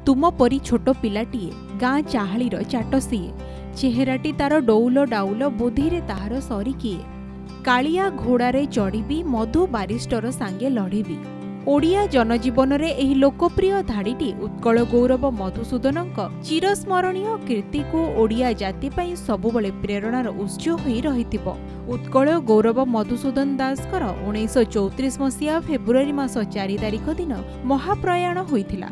तुम परी छोट पिलाटीए गाँ चाहालीर चाट सीए चेहराटी तार डौल डाउल बुद्धि रे ताहार सरी किए कालिया घोड़ारे चढ़ी मधु बारिस्टर सांगे लढ़ी ओडिया जनजीवन रे एही लोकप्रिय धाड़ीटी उत्कल गौरव मधुसूदनक चिरस्मरणीय कीर्ति को ओडिया जाति पई सबुबले प्रेरणार उत्स होई रहिथिबो। उत्कल गौरव मधुसूदन दासकर 1934 मसीहा फेब्रुआरी मास 4 तारिख दिन महाप्रयाण होइथिला।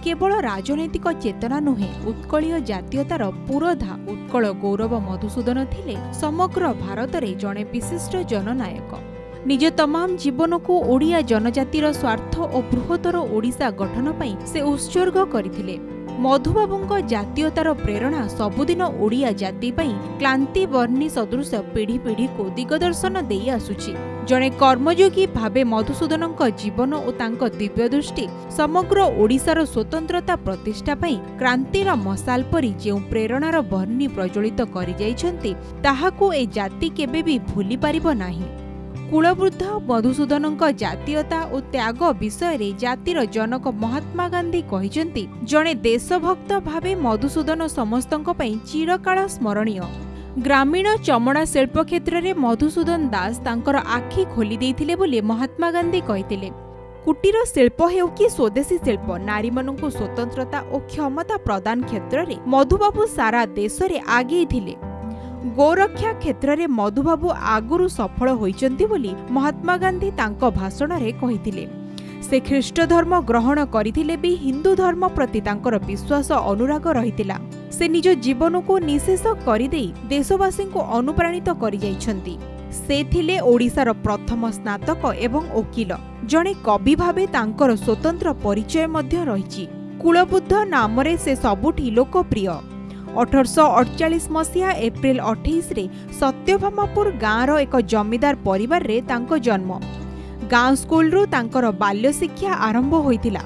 केवल राजनैतिक चेतना नुहे उत्कलीय जातीयतार पुरोधा उत्कल गौरव मधुसूदन थिले समग्र भारत रे जणे विशिष्ट जननायक। निज तमाम जीवन को ओडिया जनजातिर स्वार्थ और बृहत्तर ओडिशा गठन पई से उत्सर्ग करथिले। मधुबाबुंक जातीयतार प्रेरणा सबुदिन ओडिया जाति पई क्लांति वर्णी सदृश पीढ़ी पीढ़ी को दिगदर्शन देई आसुछि। जणे कर्मयोगी भावे मधुसूदनक जीवन और तांक दिव्य दृष्टि समग्र ओडिशार स्वतंत्रता प्रतिष्ठा पई क्रांतिर मसाल परी जेउ प्रेरणार वर्णी प्रज्वलित करि जाइछन्ति ताहाकु ए जाति केबे भी भूली पारिबो नाही। कुलवृद्ध मधुसूदनक जातीयता और त्याग विषय जातिर जनक महात्मा गांधी कहिसेंति जणे देशभक्त भावे मधुसूदन समस्तंक पई चिरकाल स्मरणीय। ग्रामीण चमड़ा शिल्प क्षेत्र में मधुसूदन दास तांकर आखि खोली देइथिले बोली महात्मा गांधी कहिथिले। कुटीर शिल्प हेउ कि स्वदेशी शिल्प नारी मानकु स्वतंत्रता और क्षमता प्रदान क्षेत्र में मधुबाबू सारा देश में आगे थिले। गोरक्षा क्षेत्र में मधुबाबू आगुरु सफल होइचंती बोली महात्मा गांधी तांको भाषण रे कहिथिले। से ख्रीष्ट धर्म ग्रहण करथिले भी हिंदू धर्म प्रति तांकर विश्वास अनुराग रहितिला। से निज जीवन को निशेष करदेई देशवासी को अनुप्राणित करि जाइछंती। से थिले ओडिशार प्रथम स्नातक एवं वकील। जणे कवि भावे तांकर स्वतंत्र परिचय मध्य रहिछि। कुलबुद्ध नामरे से सबुठी लोकप्रिय। 1848 मसीहा एप्रिल 28 रे सत्यभामापुर गाँवर एक जमीदार परिवार रे तांको जन्म। गाँ स्कूल रु तांकर बाल्य शिक्षा आरंभ होइतिला।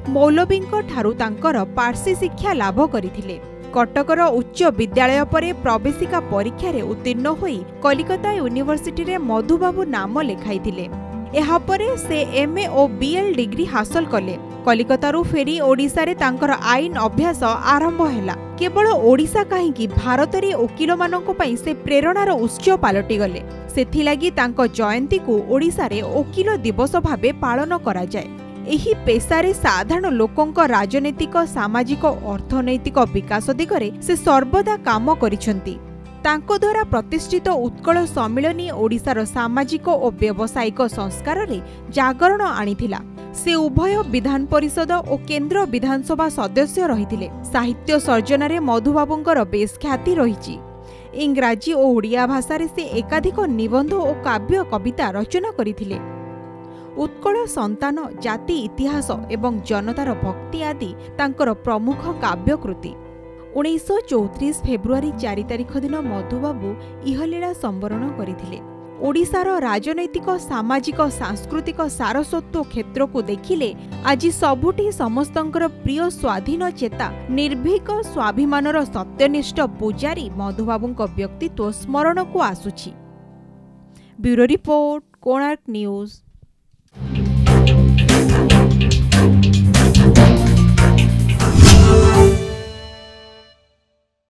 मौलवींको ठारू तांकर पार्सी शिक्षा लाभ करिथिले। कटकर उच्च विद्यालय परे प्रवेशिका परीक्षा रे उत्तीर्ण होई कलिकता यूनिवर्सिटी रे मधुबाबू नाम लेखाइथिले। एहा परे से एमए और बीएल डिग्री हासिल कले। कलिकतारू फेरी ओडिशा रे तांकर आईन अभ्यास आरंभ हैला। केवल ओडिशा काहेकि भारत रे वकील मानक पई से प्रेरणार उत्स पालटी गले। सेथिलागी तांको जयंती को ओडिशा रे वकील दिवस भाबे पालन करा जाय। एही पेशारे साधारण लोकंक राजनैतिक सामाजिक अर्थनैतिक विकास दिगरे से सर्वदा काम करिसंती। तांको द्वारा प्रतिष्ठित उत्कल सम्मिलनी ओडिशार सामाजिक और व्यावसायिक संस्कार रे जागरण आनिथिला। से उभय विधान परिषद और केंद्र विधानसभा सदस्य रहिथिले। साहित्य सर्जन रे मधुबाबुंकर बेस ख्याति रहिछि। इंग्राजी और ओडिया भाषा रे से एकाधिक निबंध और काव्य कविता रचना करिथिले। उत्कल संतान जाति इतिहास एवं जनतार भक्ति आदि तांकर प्रमुख काव्यकृति। 1934 फेब्रुआरी 4 तारिख दिन मधुबाबू इहलीला संवरण करथिले। ओडिशार राजनैतिक सामाजिक सांस्कृतिक सारस्वत क्षेत्र को देखिले आज सबुठी समस्तंकर प्रिय स्वाधीन चेता निर्भीक स्वाभिमानर सत्यनिष्ठ पूजारी मधुबाबूंक व्यक्तित्व स्मरण को आसुछि। Bureau report Konark news.